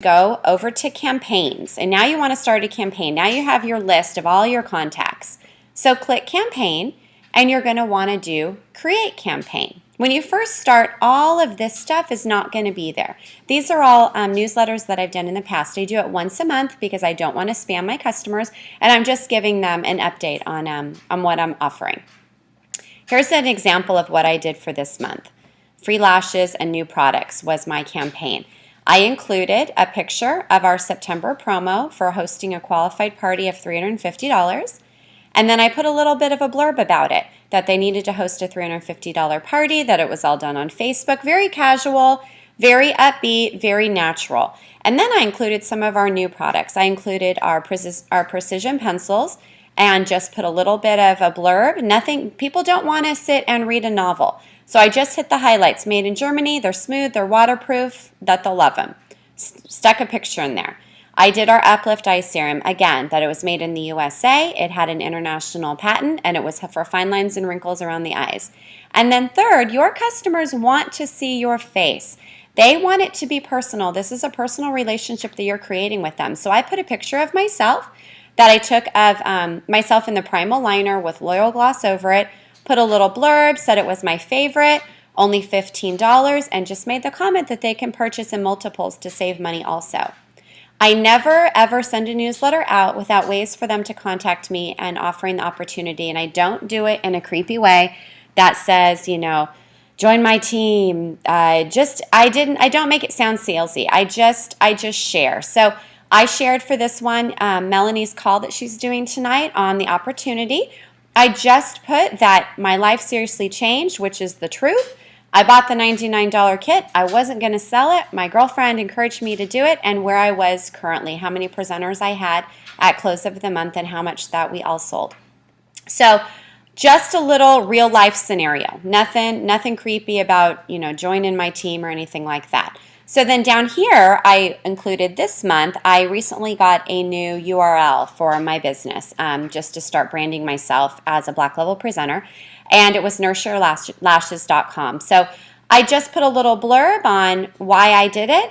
go over to campaigns, and now you want to start a campaign. Now you have your list of all your contacts. So click campaign, and you're going to want to do create campaign. When you first start, all of this stuff is not going to be there. These are all newsletters that I've done in the past. I do it once a month because I don't want to spam my customers, and I'm just giving them an update on what I'm offering. Here's an example of what I did for this month. Free lashes and new products was my campaign. I included a picture of our September promo for hosting a qualified party of $350, and then I put a little bit of a blurb about it, that they needed to host a $350 party, that it was all done on Facebook, very casual, very upbeat, very natural. And then I included some of our new products. I included our precision pencils and just put a little bit of a blurb. Nothing, people don't want to sit and read a novel. So I just hit the highlights. Made in Germany, they're smooth, they're waterproof, that they'll love them. Stuck a picture in there. I did our Uplift Eye Serum, again, that it was made in the USA, it had an international patent, and it was for fine lines and wrinkles around the eyes. And then third, your customers want to see your face. They want it to be personal. This is a personal relationship that you're creating with them. So I put a picture of myself that I took of myself in the Primal Liner with Loyal Gloss over it, put a little blurb, said it was my favorite, only $15, and just made the comment that they can purchase in multiples to save money also. I never ever send a newsletter out without ways for them to contact me and offering the opportunity, and I don't do it in a creepy way that says, you know, join my team. I don't make it sound salesy. I just share. So I shared for this one Melanie's call that she's doing tonight on the opportunity. I just put that my life seriously changed, which is the truth. I bought the $99 kit. I wasn't going to sell it. My girlfriend encouraged me to do it, and where I was currently, how many presenters I had at close of the month, and how much that we all sold. So just a little real life scenario. Nothing creepy about, you know, joining my team or anything like that. So then down here, I included this month, I recently got a new URL for my business just to start branding myself as a Black Level presenter. And it was nurseyourlashes.com. So I just put a little blurb on why I did it,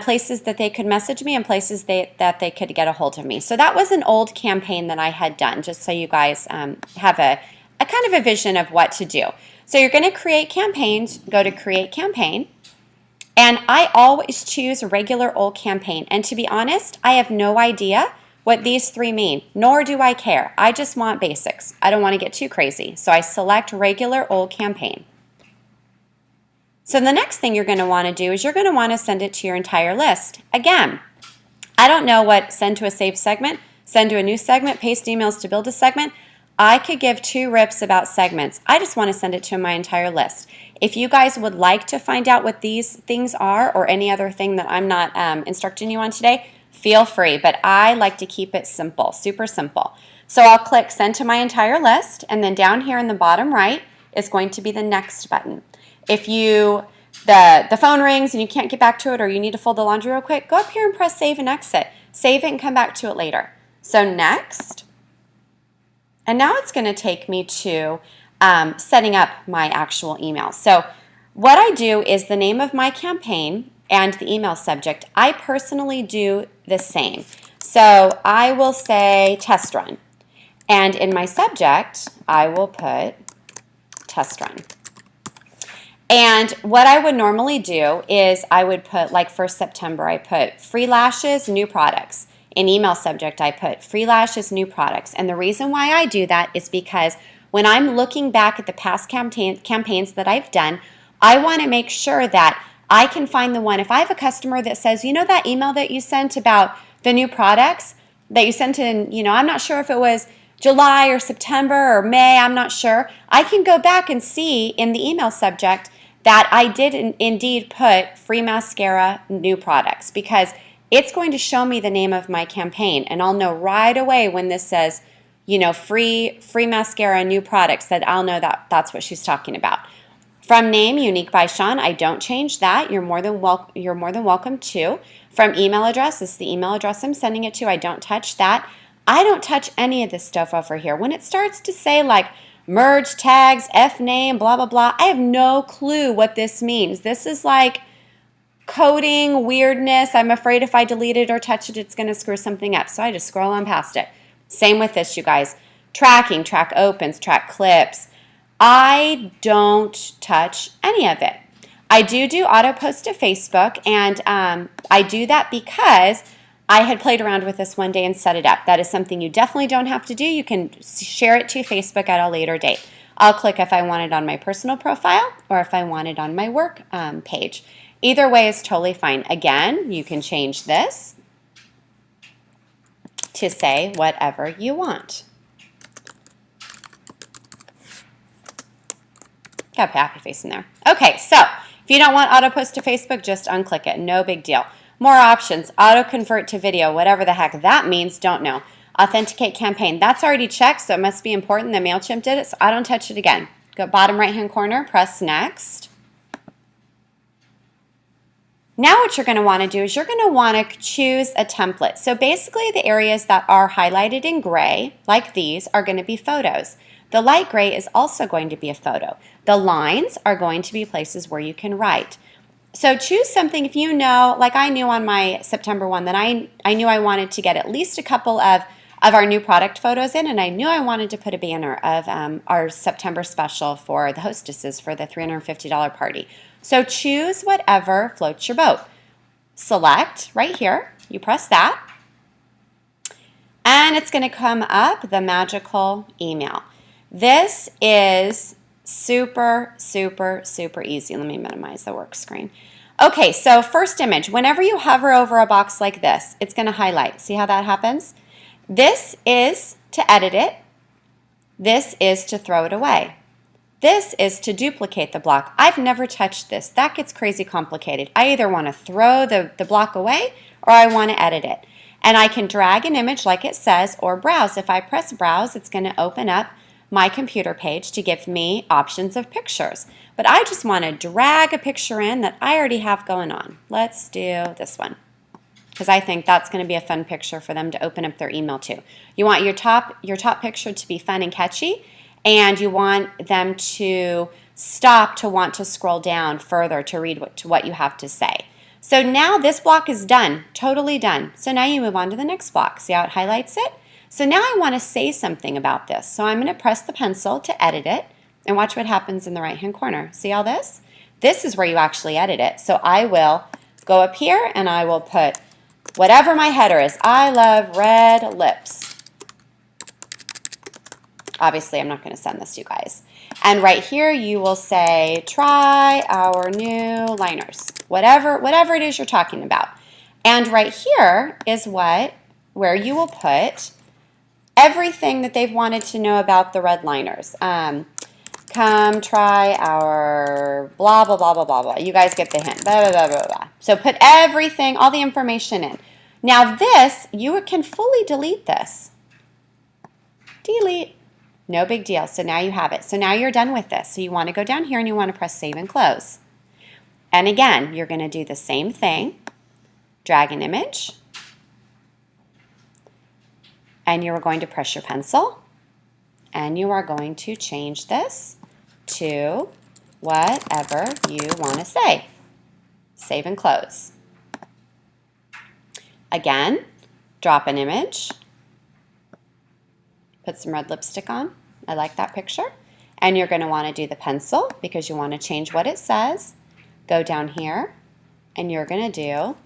places that they could message me, and places that they could get a hold of me. So that was an old campaign that I had done, just so you guys have a kind of a vision of what to do. So you're going to create campaigns, go to create campaign, and I always choose a regular old campaign. And to be honest, I have no idea what these three mean, nor do I care. I just want basics. I don't want to get too crazy. So I select regular old campaign. So the next thing you're going to want to do is you're going to want to send it to your entire list. Again, I don't know what send to a saved segment, send to a new segment, paste emails to build a segment. I could give two rips about segments. I just want to send it to my entire list. If you guys would like to find out what these things are, or any other thing that I'm not instructing you on today, feel free, but I like to keep it simple, super simple. So I'll click send to my entire list, and then down here in the bottom right is going to be the next button. If the phone rings and you can't get back to it, or you need to fold the laundry real quick, go up here and press save and exit. Save it and come back to it later. So next, and now it's going to take me to setting up my actual email. So what I do is the name of my campaign and the email subject. I personally do the same. So I will say test run. And in my subject, I will put test run. And what I would normally do is I would put, like for September, I put free lashes, new products. In email subject, I put free lashes, new products. And the reason why I do that is because when I'm looking back at the past campaigns that I've done, I want to make sure that I can find the one. If I have a customer that says, you know that email that you sent about the new products that you sent in, you know, I'm not sure if it was July or September or May, I'm not sure. I can go back and see in the email subject that I did indeed put free mascara, new products, because it's going to show me the name of my campaign, and I'll know right away when this says, you know, free mascara, new products, that I'll know that that's what she's talking about. From name, Younique by Shawn, I don't change that. You're more than welcome to. From email address, this is the email address I'm sending it to. I don't touch that. I don't touch any of this stuff over here. When it starts to say like merge tags, F name, blah, blah, blah, I have no clue what this means. This is like coding weirdness. I'm afraid if I delete it or touch it, it's going to screw something up. So I just scroll on past it. Same with this, you guys. Tracking, track opens, track clips. I don't touch any of it. I do auto post to Facebook, and I do that because I had played around with this one day and set it up. That is something you definitely don't have to do. You can share it to Facebook at a later date. I'll click if I want it on my personal profile or if I want it on my work page. Either way is totally fine. Again, you can change this to say whatever you want. Got a happy face in there. Okay, so if you don't want auto post to Facebook, just unclick it. No big deal. More options. Auto convert to video. Whatever the heck that means, don't know. Authenticate campaign. That's already checked, so it must be important that MailChimp did it, so I don't touch it again. Go bottom right-hand corner, press next. Now what you're going to want to do is you're going to want to choose a template. So basically the areas that are highlighted in gray, like these, are going to be photos. The light gray is also going to be a photo. The lines are going to be places where you can write. So choose something if you know, like I knew on my September one that I knew I wanted to get at least a couple of our new product photos in, and I knew I wanted to put a banner of our September special for the hostesses for the $350 party. So choose whatever floats your boat. Select right here, you press that, and it's going to come up the magical email. This is super, super, super easy. Let me minimize the work screen. Okay, so first image, whenever you hover over a box like this, it's going to highlight. See how that happens? This is to edit it. This is to throw it away. This is to duplicate the block. I've never touched this. That gets crazy complicated. I either want to throw the block away or I want to edit it. And I can drag an image like it says or browse. If I press browse, it's going to open up my computer page to give me options of pictures. But I just want to drag a picture in that I already have going on. Let's do this one, because I think that's going to be a fun picture for them to open up their email to. You want your top picture to be fun and catchy, and you want them to stop to want to scroll down further to read what you have to say. So now this block is done, totally done. So now you move on to the next block. See how it highlights it? So now I want to say something about this. So I'm going to press the pencil to edit it, and watch what happens in the right-hand corner. See all this? This is where you actually edit it. So I will go up here and I will put whatever my header is. I love red lips. Obviously, I'm not going to send this to you guys. And right here, you will say, try our new liners. Whatever it is you're talking about. And right here is where you will put everything that they've wanted to know about the red liners. Come try our blah, blah, blah, blah, blah, blah. You guys get the hint. Blah, blah, blah, blah, blah. So put everything, all the information in. Now this, you can fully delete this. Delete. No big deal. So now you have it. So now you're done with this. So you want to go down here and you want to press save and close. And again, you're going to do the same thing. Drag an image. And you are going to press your pencil. And you are going to change this to whatever you want to say. Save and close. Again, drop an image. Put some red lipstick on. I like that picture. And you're going to want to do the pencil because you want to change what it says. Go down here and you're going to do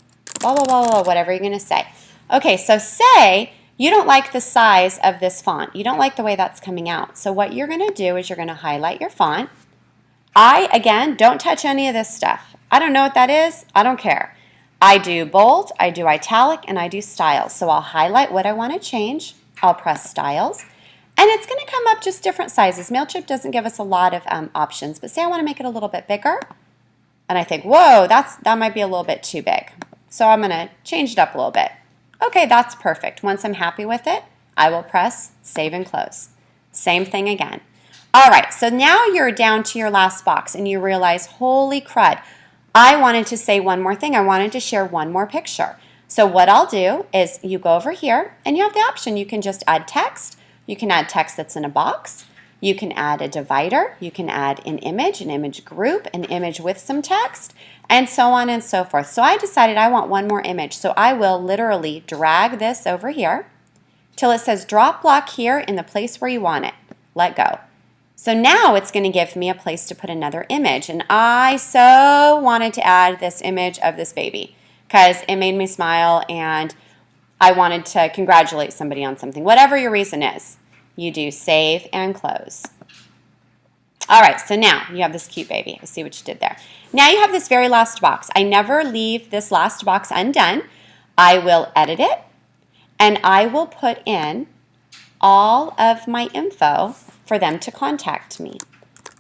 blah, blah, blah, blah, whatever you're going to say. Okay, so say you don't like the size of this font. You don't like the way that's coming out. So what you're going to do is you're going to highlight your font. Again, don't touch any of this stuff. I don't know what that is. I don't care. I do bold, I do italic, and I do styles. So I'll highlight what I want to change. I'll press styles. And it's going to come up just different sizes. MailChimp doesn't give us a lot of options. But say I want to make it a little bit bigger. And I think, whoa, that might be a little bit too big. So I'm going to change it up a little bit. Okay, that's perfect. Once I'm happy with it, I will press save and close. Same thing again. All right, so now you're down to your last box and you realize, holy crud, I wanted to say one more thing. I wanted to share one more picture. So what I'll do is you go over here and you have the option. You can just add text. You can add text that's in a box. You can add a divider. You can add an image group, an image with some text. and so on and so forth. So I decided I want one more image. So I will literally drag this over here till it says drop block here in the place where you want it. Let go. So now it's going to give me a place to put another image. And I so wanted to add this image of this baby because it made me smile and I wanted to congratulate somebody on something. Whatever your reason is, you do save and close. All right, so now you have this cute baby. I see what you did there. Now you have this very last box. I never leave this last box undone. I will edit it and I will put in all of my info for them to contact me.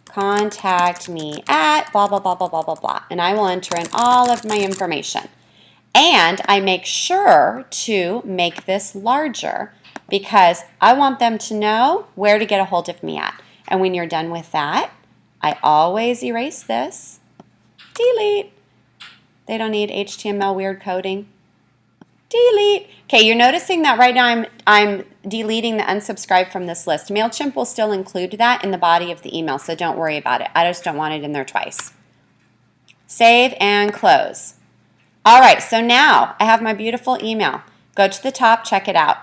Contact me at blah, blah, blah, blah, blah, blah, blah. And I will enter in all of my information. And I make sure to make this larger because I want them to know where to get a hold of me at. And when you're done with that, I always erase this. Delete. They don't need HTML weird coding. Delete. Okay, you're noticing that right now I'm deleting the unsubscribe from this list. MailChimp will still include that in the body of the email, so don't worry about it. I just don't want it in there twice. Save and close. All right, so now I have my beautiful email. Go to the top, check it out.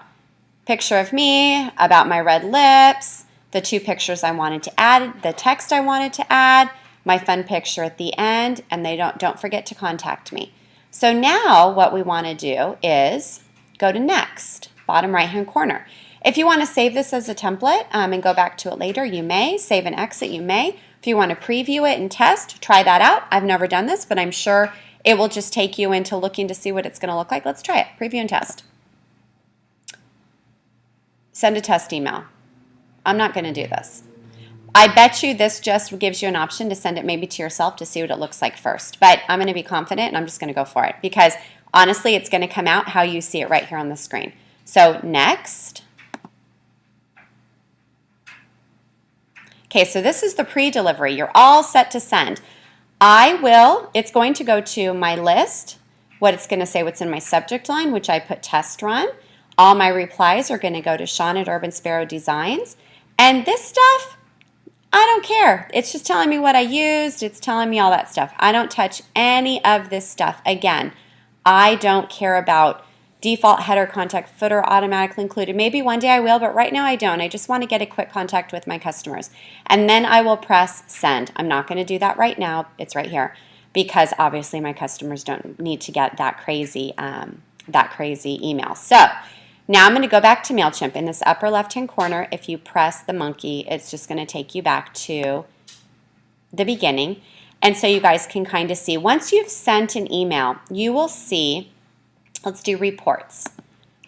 Picture of me, about my red lips, the 2 pictures I wanted to add, the text I wanted to add, my fun picture at the end, and they don't forget to contact me. So now what we want to do is go to next, bottom right-hand corner. If you want to save this as a template and go back to it later, you may. Save and exit, you may. If you want to preview it and test, try that out. I've never done this, but I'm sure it will just take you into looking to see what it's going to look like. Let's try it. Preview and test. Send a test email. I'm not going to do this. I bet you this just gives you an option to send it maybe to yourself to see what it looks like first. But I'm going to be confident and I'm just going to go for it because honestly it's going to come out how you see it right here on the screen. So next. Okay, so this is the pre-delivery. You're all set to send. It's going to go to my list, what it's going to say what's in my subject line, which I put test run. All my replies are going to go to Shawn at Urban Sparrow Designs. And this stuff, I don't care. It's just telling me what I used. It's telling me all that stuff. I don't touch any of this stuff. Again, I don't care about default header, contact, footer automatically included. Maybe one day I will, but right now I don't. I just want to get a quick contact with my customers. And then I will press send. I'm not going to do that right now. It's right here because obviously my customers don't need to get that crazy email. So now I'm going to go back to MailChimp. In this upper left-hand corner, if you press the monkey, it's just going to take you back to the beginning. And so you guys can kind of see, once you've sent an email, you will see, let's do reports.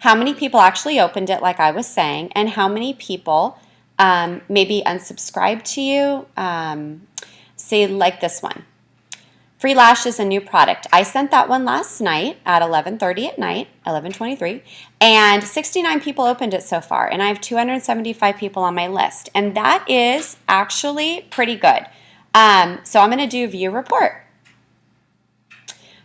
How many people actually opened it, like I was saying, and how many people maybe unsubscribed to you. Say like this one. Free lashes, a new product. I sent that one last night at 11:30 at night, 11:23, and 69 people opened it so far, and I have 275 people on my list, and that is actually pretty good. So I'm going to do view report.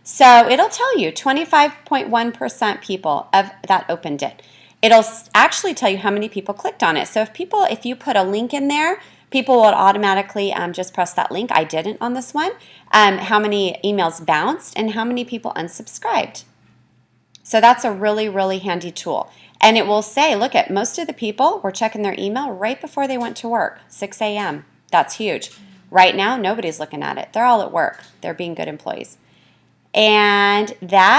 So it'll tell you 25.1% people that opened it. It'll actually tell you how many people clicked on it. So if you put a link in there, people will automatically just press that link. I didn't on this one. How many emails bounced and how many people unsubscribed. So that's a really, really handy tool. And it will say, look at most of the people were checking their email right before they went to work, 6 a.m. That's huge. Right now, nobody's looking at it. They're all at work. They're being good employees. And that